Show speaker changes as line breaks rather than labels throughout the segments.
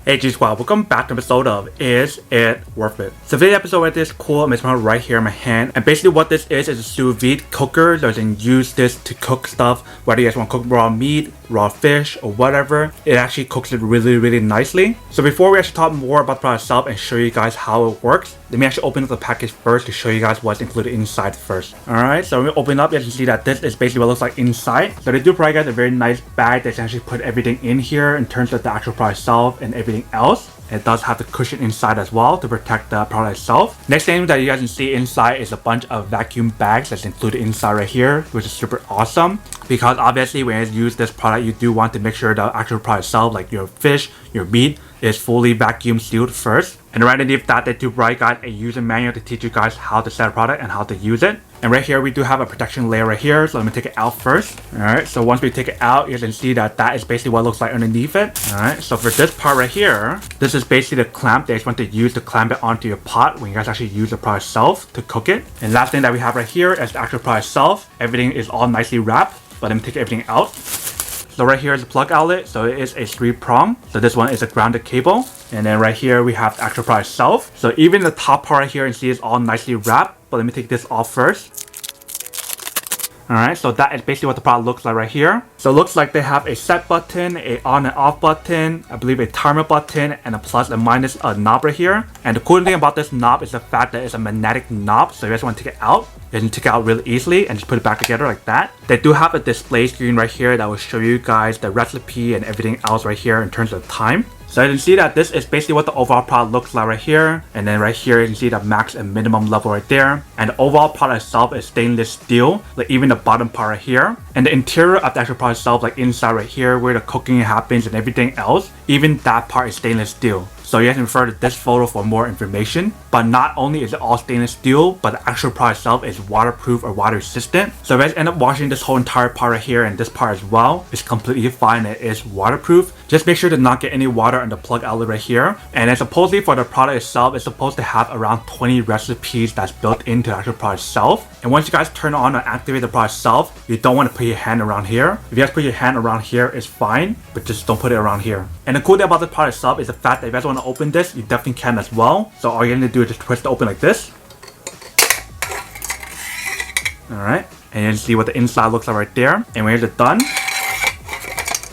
Hey G Squad, welcome back to an episode of Is It Worth It? So today's episode right this cool instrument right here in my hand, and basically what this is a sous vide cooker that you can use this to cook stuff, whether you guys want to cook raw meat, raw fish, or whatever. It actually cooks it really nicely. So before we actually talk more about the product itself and show you guys how it works, let me actually open up the package first to show you guys what's included inside first. Alright, so when we open up, you can see that this is basically what it looks like inside. So they do provide guys a very nice bag that actually put everything in here in terms of the actual product itself and everything else. It does have the cushion inside as well to protect the product itself. Next thing that you guys can see inside is a bunch of vacuum bags that's included inside right here, which is super awesome. Because obviously when you use this product, you do want to make sure the actual product itself, like your fish, your meat, is fully vacuum sealed first. And right underneath that, they do provide guys a user manual to teach you guys how to set a product and how to use it. And right here, we do have a protection layer right here. So let me take it out first. Alright, so once we take it out, you can see that that is basically what it looks like underneath it. Alright, so for this part right here, this is basically the clamp that you want to use to clamp it onto your pot when you guys actually use the product itself to cook it. And last thing that we have right here is the actual product itself. Everything is all nicely wrapped, but let me take everything out. So right here is the plug outlet, so it is a 3-prong. So this one is a grounded cable. And then right here we have the actual product itself. So even the top part right here, you see is all nicely wrapped. But let me take this off first. Alright, so that is basically what the product looks like right here. So it looks like they have a set button, a on and off button, I believe a timer button, and a plus and minus knob right here. And the cool thing about this knob is the fact that it's a magnetic knob, so if you guys want to take it out, you can take it out really easily and just put it back together like that. They do have a display screen right here that will show you guys the recipe and everything else right here in terms of time. So you can see that this is basically what the overall product looks like right here. And then right here you can see the max and minimum level right there. And the overall product itself is stainless steel, like even the bottom part right here. And the interior of the actual product itself, like inside right here where the cooking happens and everything else, even that part is stainless steel. So you guys can refer to this photo for more information. But not only is it all stainless steel, but the actual product itself is waterproof or water resistant. So if you guys end up washing this whole entire part right here and this part as well, it's completely fine. It is waterproof. Just make sure to not get any water on the plug outlet right here. And then supposedly for the product itself, it's supposed to have around 20 recipes that's built into the actual product itself. And once you guys turn on or activate the product itself, you don't want to put your hand around here. If you guys put your hand around here, it's fine, but just don't put it around here. And the cool thing about the product itself is the fact that if you guys want to open this, you definitely can as well. So all you're going to do is just twist it open like this. Alright, and you see what the inside looks like right there. And when you're done,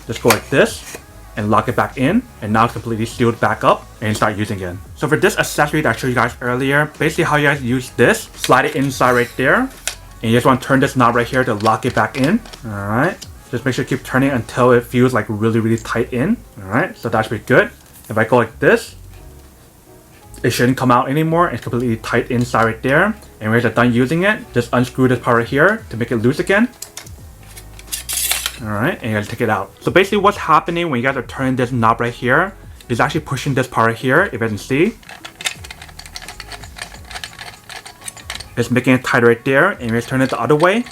just go like this and lock it back in, and now it's completely sealed back up and start using it again. So for this accessory that I showed you guys earlier, basically how you guys use this, slide it inside right there, and you just want to turn this knob right here to lock it back in. Alright, just make sure you keep turning until it feels like really tight in. Alright, so that should be good. If I go like this, it shouldn't come out anymore. It's completely tight inside right there. And when you're done using it, just unscrew this part right here to make it loose again. Alright, and you guys take it out. So basically what's happening when you guys are turning this knob right here is actually pushing this part right here, if you guys can see. It's making it tighter right there, and when you guys turn it the other way,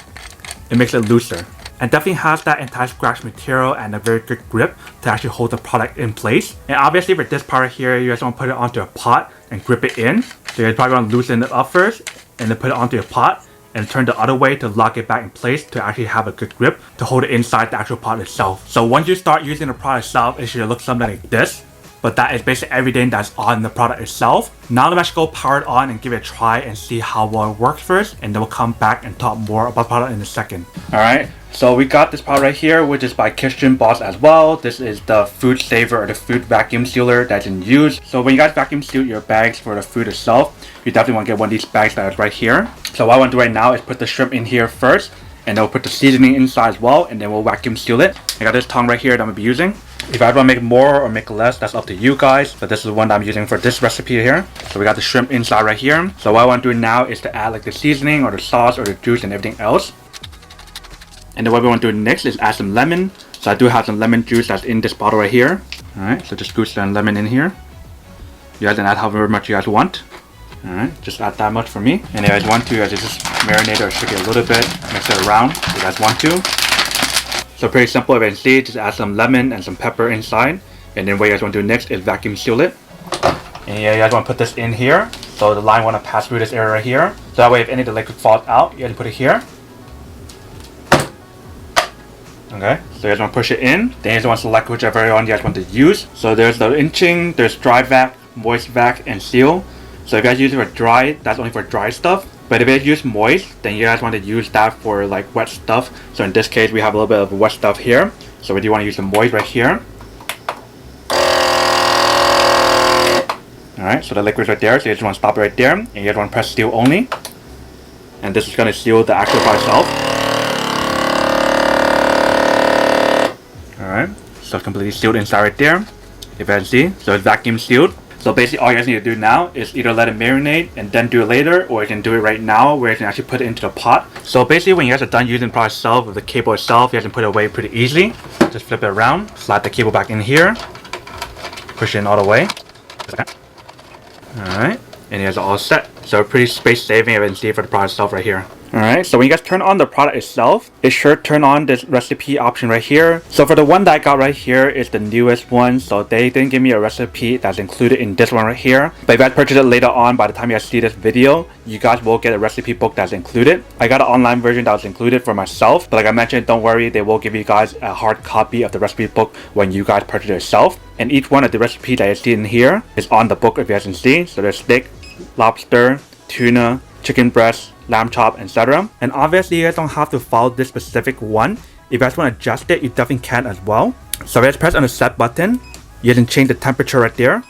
it makes it looser. And definitely has that anti-scratch material and a very good grip to actually hold the product in place. And obviously for this part right here, you guys want to put it onto a pot and grip it in. So you guys probably want to loosen it up first and then put it onto your pot and turn the other way to lock it back in place to actually have a good grip to hold it inside the actual pot itself. So once you start using the product itself, it should look something like this. But that is basically everything that's on the product itself. Now let me actually go power it on and give it a try and see how well it works first, and then we'll come back and talk more about the product in a second. Alright, so we got this product right here, which is by KitchenBoss as well. This is the food saver or the food vacuum sealer that's in use. So when you guys vacuum seal your bags for the food itself, you definitely want to get one of these bags that is right here. So what I want to do right now is put the shrimp in here first, and then we'll put the seasoning inside as well, and then we'll vacuum seal it. I got this tongue right here that I'm going to be using. If I want to make more or make less, that's up to you guys. But this is the one that I'm using for this recipe here. So we got the shrimp inside right here. So what I want to do now is to add like the seasoning or the sauce or the juice and everything else. And then what we want to do next is add some lemon. So I do have some lemon juice that's in this bottle right here. Alright, so just scoop some lemon in here. You guys can add however much you guys want. Alright, just add that much for me. And if you guys want to, you guys just marinate or shake it a little bit, mix it around if you guys want to. So pretty simple, if you can see, just add some lemon and some pepper inside. And then what you guys want to do next is vacuum seal it. And you guys want to put this in here. So the line want to pass through this area right here. So that way if any of the liquid falls out, you guys put it here. Okay, so you guys want to push it in. Then you guys want to select whichever one you guys want to use. So there's the inching, there's dry vac, moist vac, and seal. So if you guys use it for dry, that's only for dry stuff. But if you guys use moist, then you guys want to use that for like wet stuff. So in this case, we have a little bit of wet stuff here. So we do want to use the moist right here. Alright, so the liquid's right there. So you just want to stop it right there. And you guys want to press seal only. And this is going to seal the actual product itself. Alright, so it's completely sealed inside right there. If you guys see, so it's vacuum sealed. So basically all you guys need to do now is either let it marinate and then do it later, or you can do it right now where you can actually put it into the pot. So basically when you guys are done using the product itself with the cable itself, you guys can put it away pretty easily. Just flip it around, slide the cable back in here, push it in all the way. Alright, and you guys are all set. So pretty space saving, as you can see, for the product itself right here. Alright, so when you guys turn on the product itself, it should turn on this recipe option right here. So for the one that I got right here is the newest one, so they didn't give me a recipe that's included in this one right here. But if you guys purchase it later on, by the time you guys see this video, you guys will get a recipe book that's included. I got an online version that was included for myself, but like I mentioned, don't worry, they will give you guys a hard copy of the recipe book when you guys purchase it yourself. And each one of the recipes that you see in here is on the book, if you guys can see. So there's steak, lobster, tuna, chicken breast, lamb chop, etc. And obviously you guys don't have to follow this specific one. If you guys want to adjust it, you definitely can as well. So if you guys press on the set button, you can change the temperature right there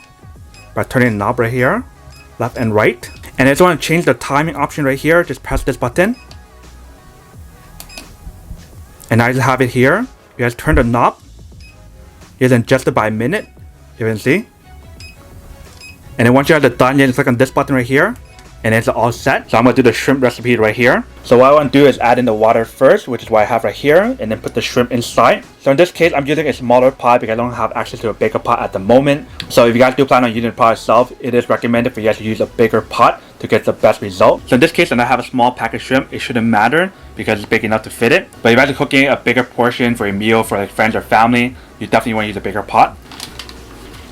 by turning the knob right here, left and right. And if you want to change the timing option right here, just press this button. And now you just have it here. You guys turn the knob, you can adjust it by a minute, you can see. And then once you have it done, you can click on this button right here. And it's all set. So I'm going to do the shrimp recipe right here. So what I want to do is add in the water first, which is what I have right here, and then put the shrimp inside. So in this case, I'm using a smaller pot because I don't have access to a bigger pot at the moment. So if you guys do plan on using the pot itself, it is recommended for you guys to use a bigger pot to get the best result. So in this case, when I have a small pack of shrimp, it shouldn't matter because it's big enough to fit it. But if you guys are cooking a bigger portion for a meal for like friends or family, you definitely want to use a bigger pot.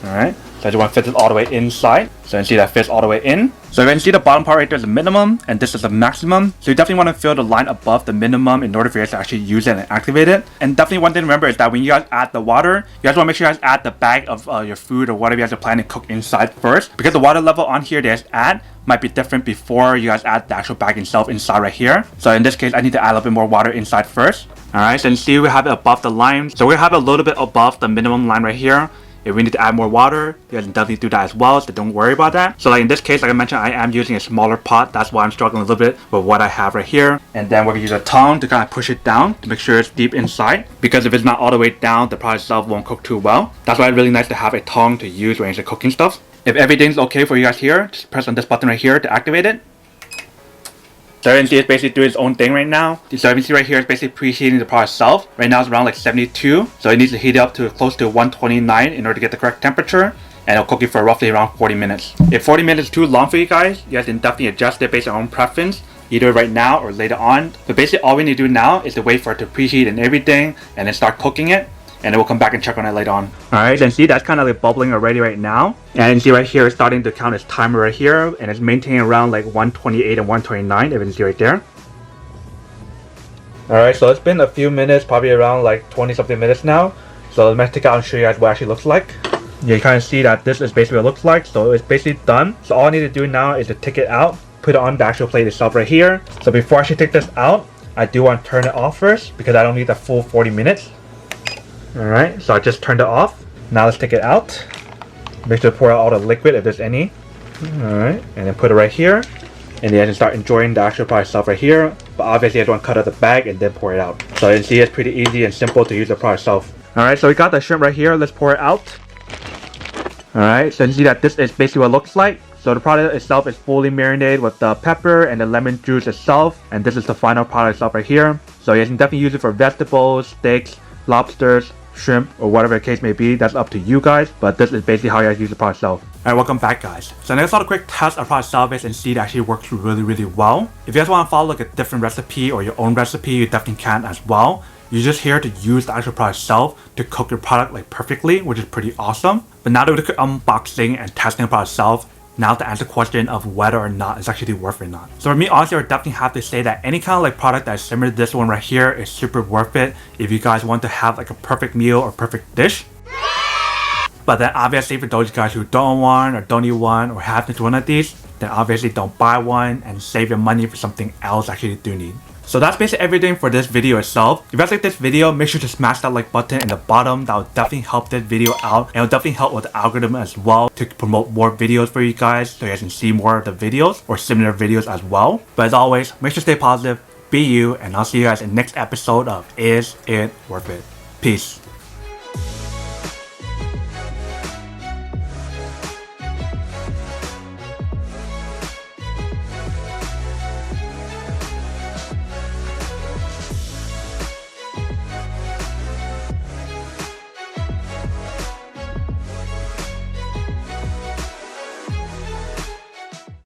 Alright. So I just want to fit it all the way inside. So you can see that fits all the way in. So you can see the bottom part right there is the minimum, and this is the maximum. So you definitely want to fill the line above the minimum in order for you guys to actually use it and activate it. And definitely one thing to remember is that when you guys add the water, you guys want to make sure you guys add the bag of your food or whatever you guys are planning to cook inside first. Because the water level on here that you guys add might be different before you guys add the actual bag itself inside right here. So in this case, I need to add a little bit more water inside first. Alright, so you can see we have it above the line. So we have it a little bit above the minimum line right here. If we need to add more water, you guys can definitely do that as well, so don't worry about that. So like in this case, like I mentioned, I am using a smaller pot. That's why I'm struggling a little bit with what I have right here. And then we're going to use a tongue to kind of push it down to make sure it's deep inside. Because if it's not all the way down, the product itself won't cook too well. That's why it's really nice to have a tongue to use when you're cooking stuff. If everything's okay for you guys here, just press on this button right here to activate it. So you can see it's basically doing its own thing right now. So you can see right here, it's basically preheating the product itself. Right now it's around like 72. So it needs to heat it up to close to 129 in order to get the correct temperature. And it'll cook it for roughly around 40 minutes. If 40 minutes is too long for you guys can definitely adjust it based on your own preference, either right now or later on. But basically all we need to do now is to wait for it to preheat and everything, and then start cooking it. And then we'll come back and check on it later on. Alright, and see that's kind of like bubbling already right now. And you see right here, it's starting to count its timer right here. And it's maintaining around like 128 and 129, if you can see right there. Alright, so it's been a few minutes, probably around like 20 something minutes now. So let's take it out and show you guys what it actually looks like. You kind of see that this is basically what it looks like. So it's basically done. So all I need to do now is to take it out, put it on the actual plate itself right here. So before I actually take this out, I do want to turn it off first because I don't need the full 40 minutes. Alright, so I just turned it off. Now let's take it out. Make sure to pour out all the liquid if there's any. Alright, and then put it right here. And then you can start enjoying the actual product itself right here. But obviously I just want to cut out the bag and then pour it out. So you can see it's pretty easy and simple to use the product itself. Alright, so we got the shrimp right here. Let's pour it out. Alright, so you can see that this is basically what it looks like. So the product itself is fully marinated with the pepper and the lemon juice itself. And this is the final product itself right here. So you can definitely use it for vegetables, steaks, lobsters, shrimp, or whatever the case may be. That's up to you guys, but this is basically how you guys use the product itself. Alright, welcome back guys. So now I saw a quick test of product itself and see it actually works really well. If you guys want to follow like a different recipe or your own recipe, you definitely can as well. You're just here to use the actual product itself to cook your product like perfectly, which is pretty awesome. But now that we look at unboxing and testing the product itself, now to answer the question of whether or not it's actually worth it or not. So for me, honestly, I would definitely have to say that any kind of like product that is similar to this one right here is super worth it if you guys want to have like a perfect meal or perfect dish. But then obviously for those guys who don't want or don't need one or have one of these, then obviously don't buy one and save your money for something else actually you do need. So that's basically everything for this video itself. If you guys like this video, make sure to smash that like button in the bottom. That will definitely help this video out, and it will definitely help with the algorithm as well to promote more videos for you guys so you guys can see more of the videos or similar videos as well. But as always, make sure to stay positive, be you, and I'll see you guys in the next episode of Is It Worth It? Peace.